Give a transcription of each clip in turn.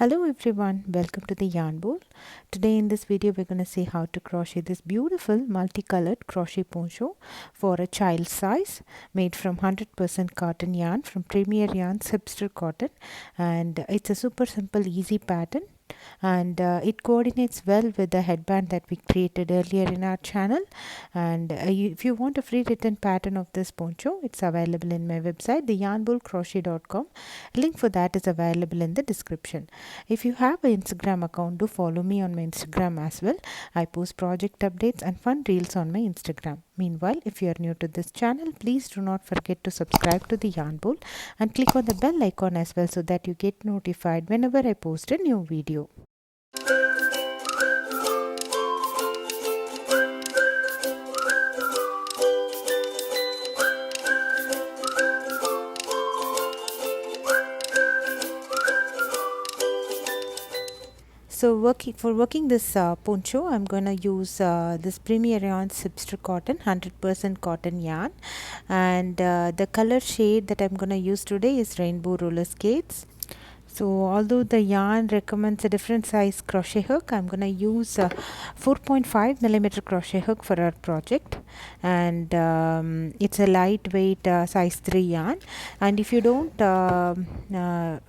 Hello everyone, welcome to the Yarn Bowl. Today in this video we're going to see how to crochet this beautiful multicolored crochet poncho for a child size, made from 100% cotton yarn from Premier Yarn's Hipster cotton, and it's a super simple easy pattern, and it coordinates well with the headband that we created earlier in our channel. And if you want a free written pattern of this poncho, it's available in my website theyarnbowlcrochet.com. Link for that is available in the description. If you have an Instagram account, do follow me on my Instagram as well. I post project updates and fun reels on my Instagram. Meanwhile, if you are new to this channel, please do not forget to subscribe to the Yarn Bowl and click on the bell icon as well, so that you get notified whenever I post a new video. So working this poncho, I'm going to use this Premier Yarn's Hipster cotton, 100% cotton yarn, and the color shade that I'm going to use today is Rainbow Rollerskates. So although the yarn recommends a different size crochet hook, I'm going to use a 4.5 millimeter crochet hook for our project, and it's a lightweight size 3 yarn. And if you don't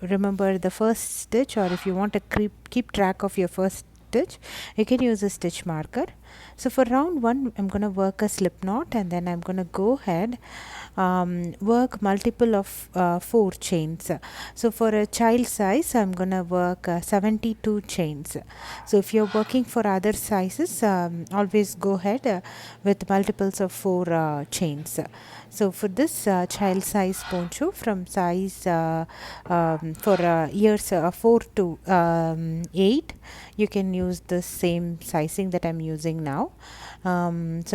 remember the first stitch, or if you want to keep track of your first stitch, you can use a stitch marker. So for round 1, I'm going to work a slip knot, and then I'm going to go ahead work multiple of 4 chains. So for a child size, I'm going to work 72 chains. So if you're working for other sizes, always go ahead with multiples of 4 chains. So for this child size poncho from size for years 4 to 8, you can use the same sizing that I'm using now. So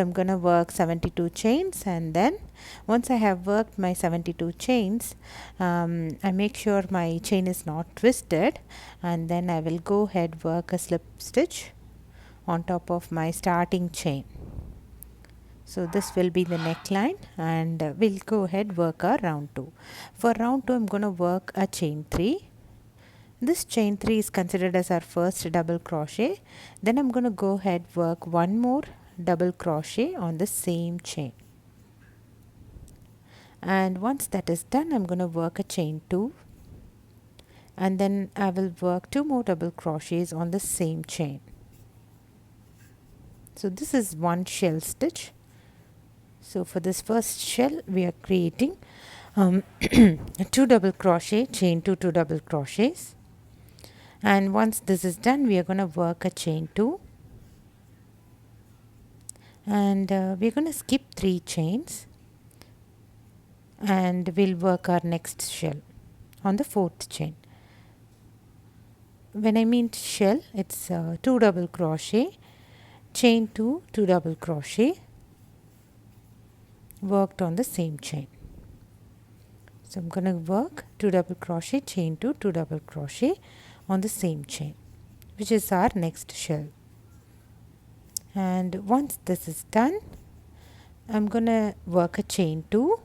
I'm going to work 72 chains, and then once I have worked my 72 chains, I make sure my chain is not twisted, and then I will go ahead work a slip stitch on top of my starting chain. So this will be the neckline, and we'll go ahead work our round 2. For round 2, I'm going to work a chain 3. This chain 3 is considered as our first double crochet. Then I'm going to go ahead work one more double crochet on the same chain. And once that is done, I'm going to work a chain 2, and then I will work 2 more double crochets on the same chain. So this is one shell stitch. So for this first shell, we are creating 2 double crochet, chain 2, 2 double crochets. And once this is done, we are going to work a chain 2, and we're going to skip 3 chains, and we'll work our next shell on the 4th chain. When I mean shell, it's 2 double crochet, chain 2, 2 double crochet, worked on the same chain. So I'm going to work 2 double crochet, chain 2, 2 double crochet on the same chain, which is our next shell. And once this is done, I'm going to work a chain 2,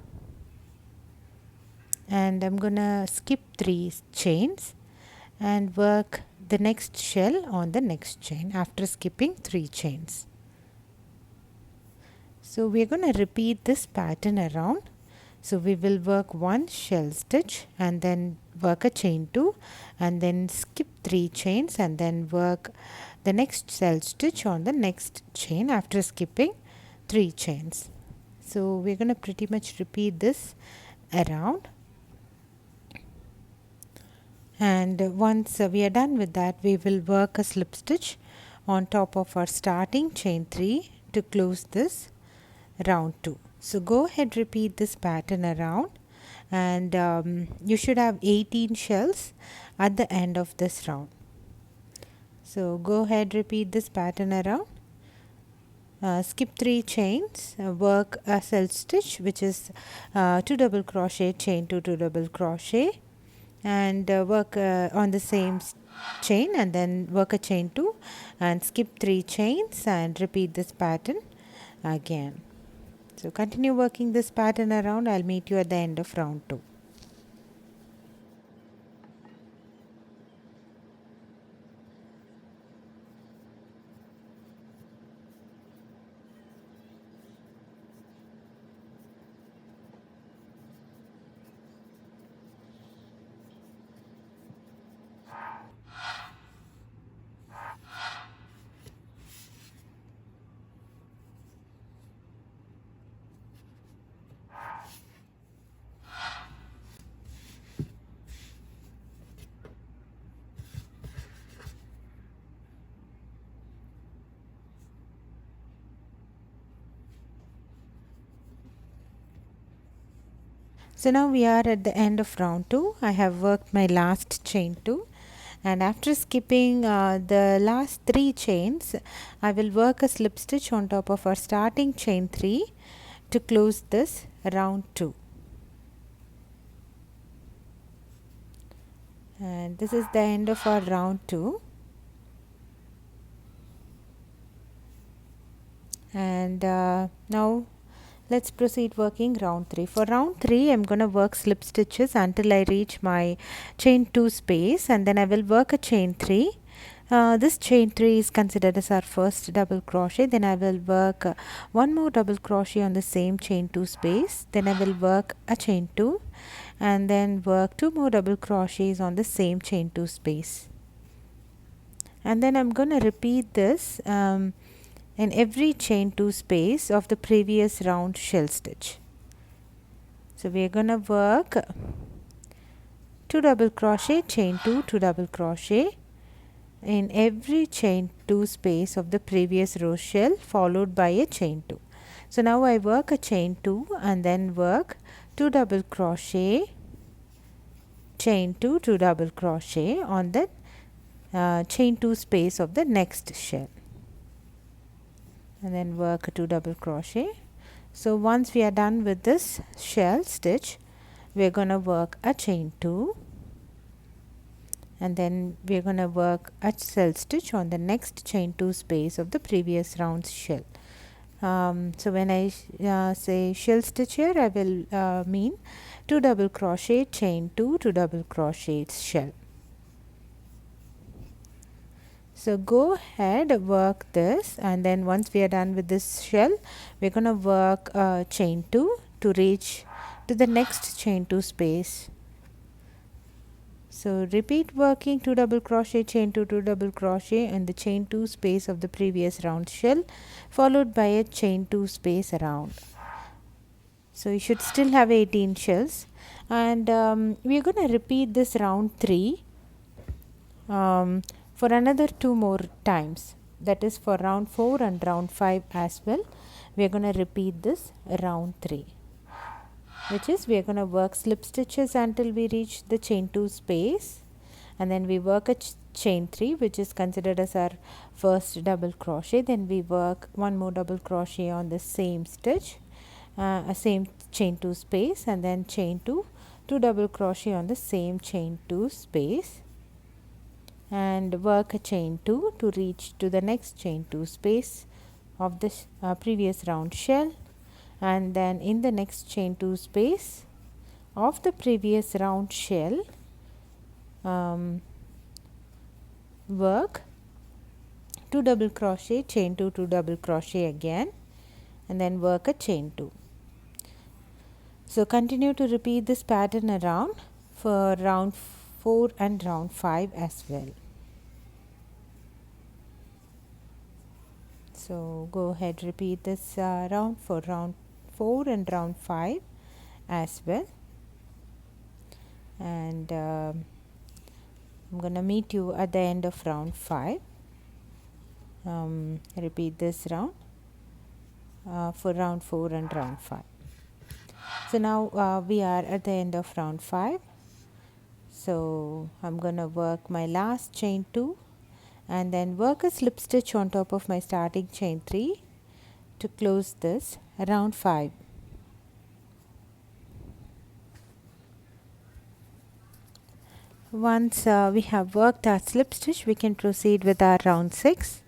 and I'm going to skip 3 chains and work the next shell on the next chain after skipping 3 chains. So we're going to repeat this pattern around. So we will work one shell stitch, and then work a chain 2, and then skip 3 chains, and then work the next shell stitch on the next chain after skipping 3 chains. So we're going to pretty much repeat this around. And once we are done with that, we will work a slip stitch on top of our starting chain 3 to close this round 2. So go ahead, repeat this pattern around, and you should have 18 shells at the end of this round. So go ahead, repeat this pattern around. Skip 3 chains, work a self stitch, which is 2 double crochet, chain 2, 2 double crochet, and work on the same chain, and then work a chain 2 and skip 3 chains and repeat this pattern again. So continue working this pattern around. I'll meet you at the end of round 2. So now we are at the end of round 2. I have worked my last chain 2, and after skipping the last 3 chains, I will work a slip stitch on top of our starting chain 3 to close this round 2. And this is the end of our round 2. And now let's proceed working round 3. For round 3, I'm going to work slip stitches until I reach my chain 2 space, and then I will work a chain 3. This chain 3 is considered as our first double crochet. Then I will work one more double crochet on the same chain 2 space. Then I will work a chain 2 and then work 2 more double crochets on the same chain 2 space. And then I'm going to repeat this in every chain 2 space of the previous round shell stitch. So we are going to work 2 double crochet, chain 2, 2 double crochet in every chain 2 space of the previous row shell, followed by a chain 2. So now I work a chain 2 and then work 2 double crochet, chain 2, 2 double crochet on the chain 2 space of the next shell, and then work a 2 double crochet. So once we are done with this shell stitch, we are going to work a chain 2, and then we are going to work a shell stitch on the next chain 2 space of the previous round shell. So when I say shell stitch here, I will mean 2 double crochet, chain 2, 2 double crochet shell. So go ahead, work this, and then once we are done with this shell, we are going to work chain 2 to reach to the next chain 2 space. So repeat working 2 double crochet, chain 2, 2 double crochet in the chain 2 space of the previous round shell, followed by a chain 2 space around. So you should still have 18 shells, and we are going to repeat this round 3 for another 2 more times. That is for round 4 and round 5 as well. We are going to repeat this round 3, which is we are going to work slip stitches until we reach the chain 2 space, and then we work a chain 3, which is considered as our first double crochet. Then we work one more double crochet on the same stitch, same chain 2 space, and then chain 2, 2 double crochet on the same chain 2 space, and work a chain 2 to reach to the next chain 2 space of this previous round shell, and then in the next chain 2 space of the previous round shell, work 2 double crochet, chain 2, 2 double crochet again, and then work a chain 2. So continue to repeat this pattern around for round 4 and round 5 as well. So go ahead, repeat this round for round 4 and round 5 as well, and I'm going to meet you at the end of round 5. Repeat this round for round 4 and round 5. So now we are at the end of round 5. So I'm going to work my last chain 2 and then work a slip stitch on top of my starting chain 3 to close this round 5. Once we have worked our slip stitch, we can proceed with our round 6.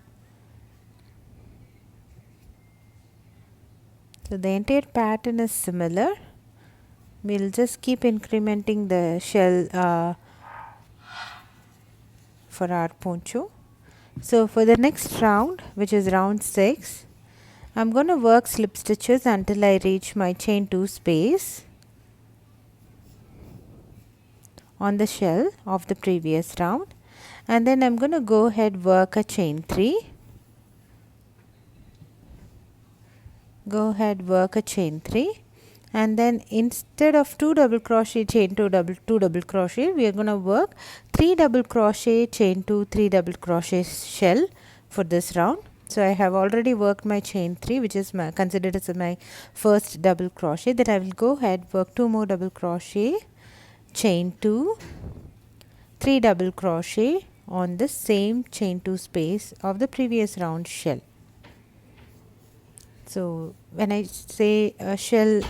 So the entire pattern is similar. We'll just keep incrementing the shell for our poncho. So for the next round, which is round 6, I'm going to work slip stitches until I reach my chain 2 space on the shell of the previous round, and then I'm going to go ahead, work a chain 3, go ahead, work a chain 3, and then instead of 2 double crochet, chain 2 double crochet, we are going to work 3 double crochet, chain 2, 3 double crochet shell for this round. So I have already worked my chain 3, which is considered as my first double crochet. Then I will go ahead, work 2 more double crochet, chain 2, 3 double crochet on the same chain 2 space of the previous round shell. So when I say shell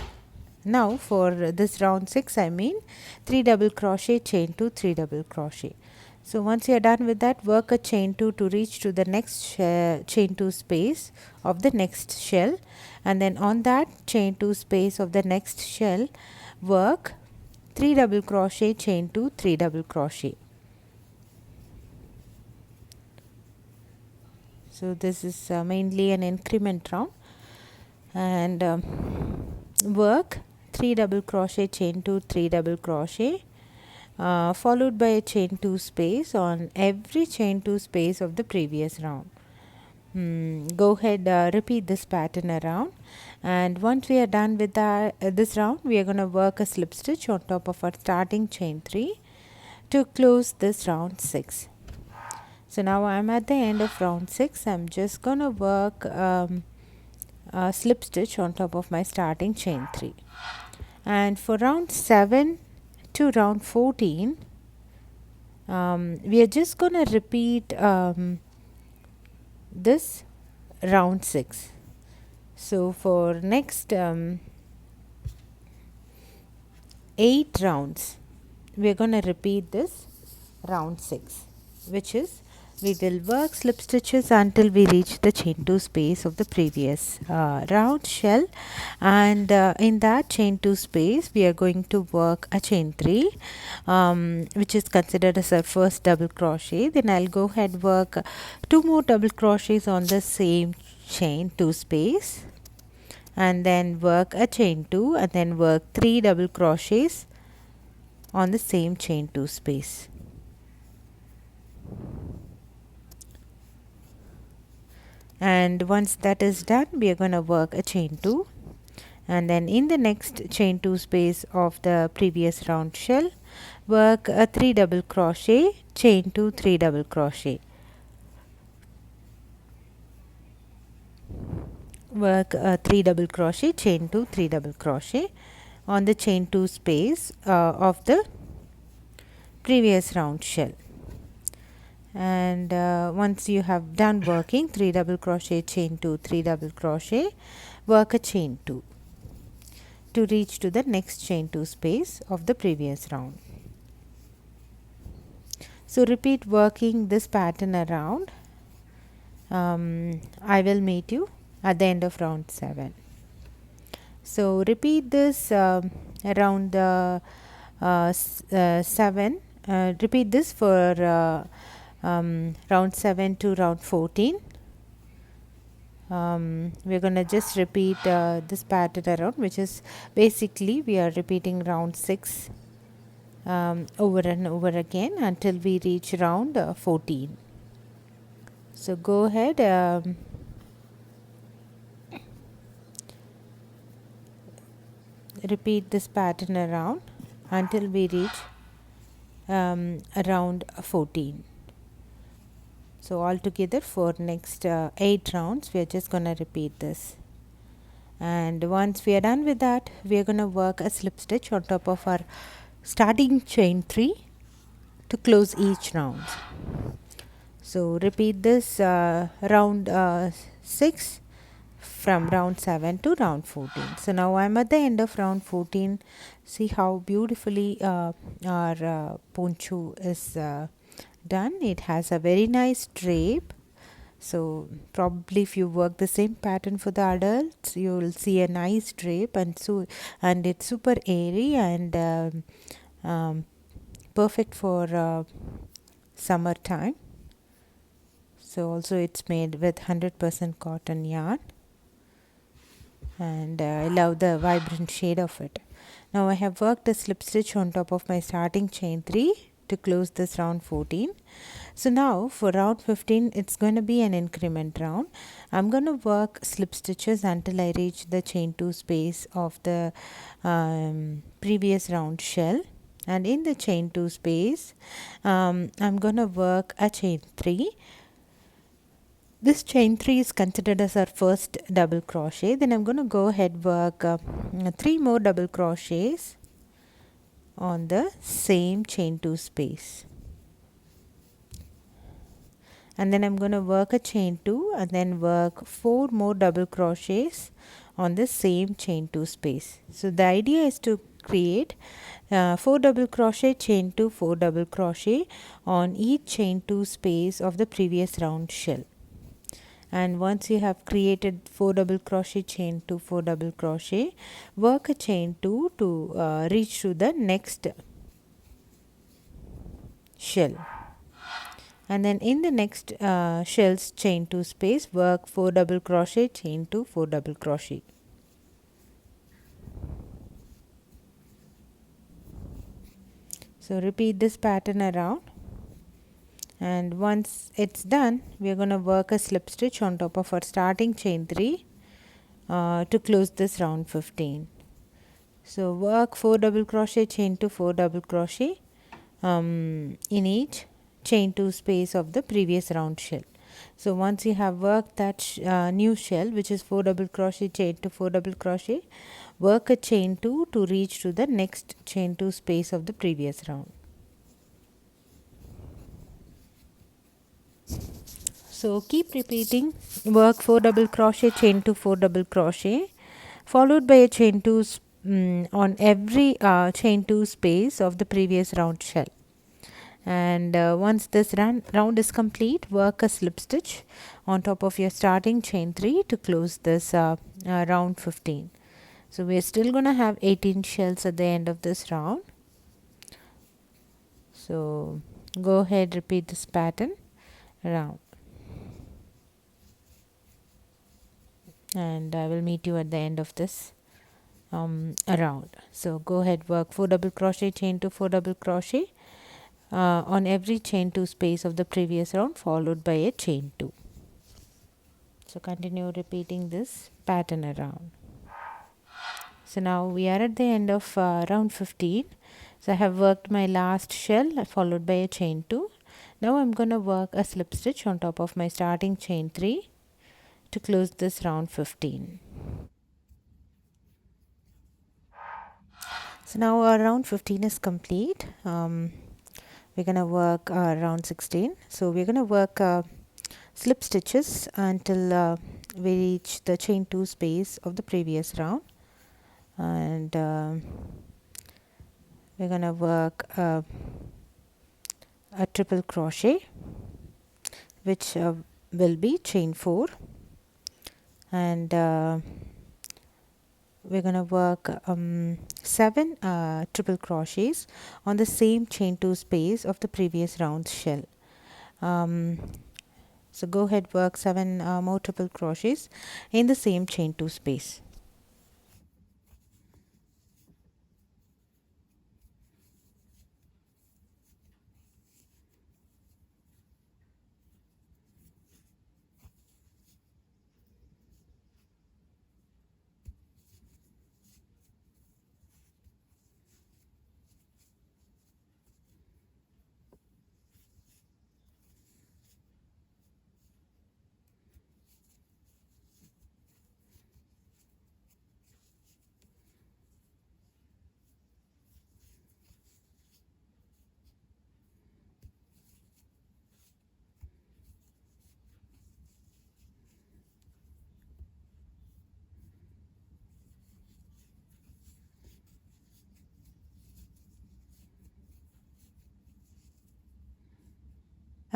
now for this round 6, I mean 3 double crochet, chain 2, 3 double crochet. So once you are done with that, work a chain 2 to reach to the next chain 2 space of the next shell, and then on that chain 2 space of the next shell, work 3 double crochet, chain 2, 3 double crochet. So this is mainly an increment round, and work 3 double crochet, chain 2, 3 double crochet, followed by a chain 2 space on every chain 2 space of the previous round. Go ahead, repeat this pattern around, and once we are done with this round, we are going to work a slip stitch on top of our starting chain 3 to close this round 6. So now I am at the end of round 6. I am just going to work a slip stitch on top of my starting chain 3, and for round 7 to round 14, we are just going to repeat this round 6. So for next 8 rounds, we are going to repeat this round 6, which is we will work slip stitches until we reach the chain 2 space of the previous round shell, and in that chain 2 space we are going to work a chain 3, which is considered as our first double crochet. Then I'll go ahead, work 2 more double crochets on the same chain 2 space, and then work a chain 2, and then work 3 double crochets on the same chain 2 space. And once that is done, we are going to work a chain 2, and then in the next chain 2 space of the previous round shell, work a 3 double crochet, chain 2, 3 double crochet. Work a 3 double crochet, chain 2, 3 double crochet on the chain 2 space of the previous round shell. And once you have done working 3 double crochet, chain 2, 3 double crochet, work a chain 2 to reach to the next chain 2 space of the previous round. So repeat working this pattern around. I will meet you at the end of round 7. So repeat this around the 7. Repeat this for round 7 to round 14. We're going to just repeat this pattern around, which is basically we are repeating round 6 over and over again until we reach round 14. So go ahead, repeat this pattern around until we reach around 14. So altogether for next 8 rounds, we are just going to repeat this. And once we are done with that, we are going to work a slip stitch on top of our starting chain 3 to close each round. So repeat this round 6 from round 7 to round 14. So now I am at the end of round 14. See how beautifully our poncho is done. It has a very nice drape. So probably if you work the same pattern for the adults, you will see a nice drape, and it's super airy and perfect for summertime. So also it's made with 100% cotton yarn, and I love the vibrant shade of it. Now I have worked a slip stitch on top of my starting chain 3 to close this round 14. So now for round 15, it's going to be an increment round. I'm going to work slip stitches until I reach the chain 2 space of the previous round shell, and in the chain 2 space I'm going to work a chain 3. this chain 3 is considered as our first double crochet. Then I'm going to go ahead work 3 more double crochets on the same chain 2 space, and then I'm going to work a chain 2 and then work 4 more double crochets on the same chain 2 space. So the idea is to create 4 double crochet, chain 2, 4 double crochet on each chain 2 space of the previous round shell. And once you have created 4 double crochet, chain 2, 4 double crochet, work a chain 2 to reach to the next shell, and then in the next shell's chain 2 space, work 4 double crochet, chain 2, 4 double crochet. So repeat this pattern around, and once it's done, we are going to work a slip stitch on top of our starting chain 3 to close this round 15. So work 4 double crochet, chain 2, 4 double crochet in each chain 2 space of the previous round shell. So once you have worked that new shell, which is 4 double crochet, chain 2, 4 double crochet, work a chain 2 to reach to the next chain 2 space of the previous round. So keep repeating, work 4 double crochet, chain 2, 4 double crochet, followed by a chain 2 on every chain 2 space of the previous round shell. And once this round is complete, work a slip stitch on top of your starting chain 3 to close this round 15. So we are still going to have 18 shells at the end of this round. So go ahead, repeat this pattern around, and I will meet you at the end of this round. So go ahead, work 4 double crochet, chain 2, 4 double crochet on every chain 2 space of the previous round, followed by a chain 2. So continue repeating this pattern around. So now we are at the end of round 15. So I have worked my last shell followed by a chain 2. Now I'm going to work a slip stitch on top of my starting chain 3 to close this round 15. So now our round 15 is complete. We're going to work round 16. So we're going to work slip stitches until we reach the chain 2 space of the previous round, and we're going to work a triple crochet, which will be chain 4, and we're going to work 7 triple crochets on the same chain 2 space of the previous round shell. So go ahead, work 7 more triple crochets in the same chain 2 space.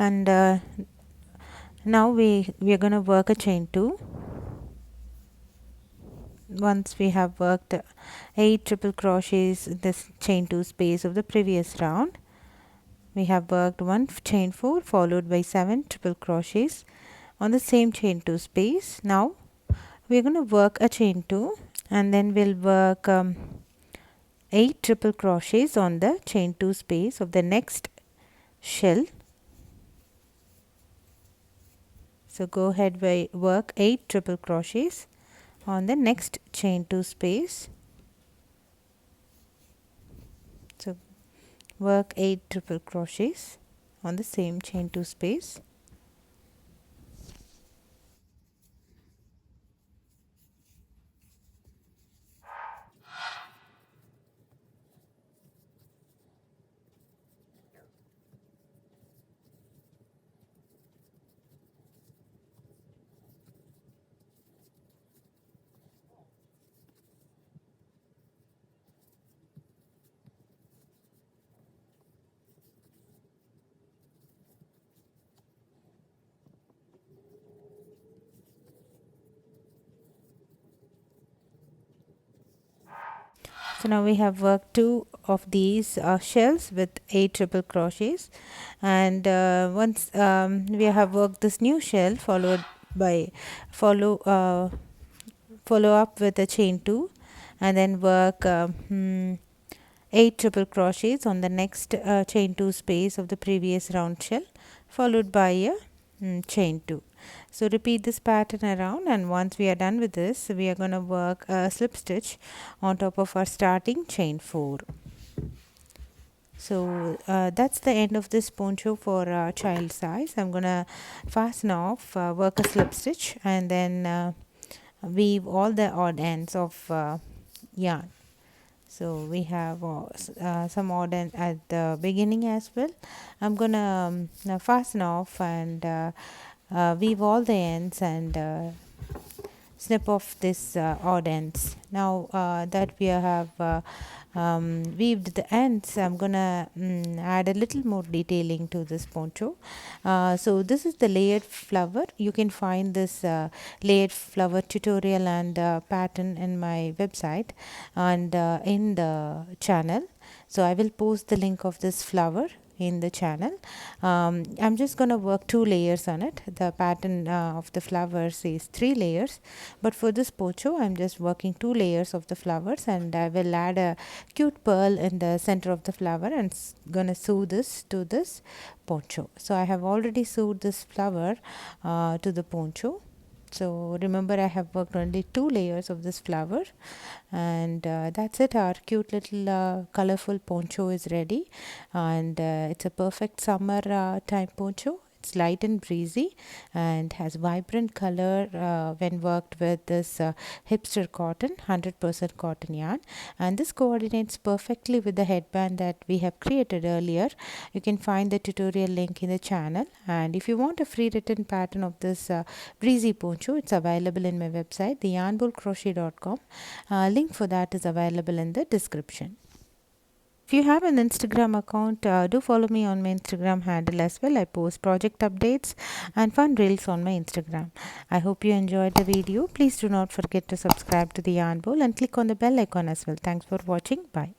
And now we are going to work a chain 2. Once we have worked 8 triple crochets in this chain 2 space of the previous round, we have worked 1 chain 4 followed by 7 triple crochets on the same chain 2 space. Now we are going to work a chain 2, and then we'll work 8 triple crochets on the chain 2 space of the next shell. So go ahead, work 8 triple crochets on the next chain 2 space. So work 8 triple crochets on the same chain 2 space. So now we have worked 2 of these shells with 8 triple crochets, and once we have worked this new shell, followed by follow follow up with a chain 2, and then work 8 triple crochets on the next chain 2 space of the previous round shell, followed by a chain 2. So repeat this pattern around, and once we are done with this, we are going to work a slip stitch on top of our starting chain 4. So that's the end of this poncho for child size. I'm going to fasten off, work a slip stitch, and then weave all the odd ends of yarn. So we have some odd end at the beginning as well. I'm gonna now fasten off and weave all the ends and snip off this odd ends. Now that we have weaved the ends, I'm gonna add a little more detailing to this poncho. So this is the layered flower. You can find this layered flower tutorial and pattern in my website and in the channel. So I will post the link of this flower in the channel. I'm just going to work 2 layers on it. The pattern of the flowers is 3 layers, but for this poncho I'm just working 2 layers of the flowers, and I will add a cute pearl in the center of the flower and gonna sew this to this poncho. So I have already sewed this flower to the poncho. So remember, I have worked only 2 layers of this flower, and that's it. Our cute little colorful poncho is ready, and it's a perfect summer time poncho. It's light and breezy and has vibrant color when worked with this hipster cotton, 100% cotton yarn, and this coordinates perfectly with the headband that we have created earlier. You can find the tutorial link in the channel, and if you want a free written pattern of this breezy poncho, it's available in my website, theyarnbowlcrochet.com. Link for that is available in the description. If you have an Instagram account, do follow me on my Instagram handle as well. I post project updates and fun reels on my Instagram. I hope you enjoyed the video. Please do not forget to subscribe to the Yarn Bowl and click on the bell icon as well. Thanks for watching. Bye.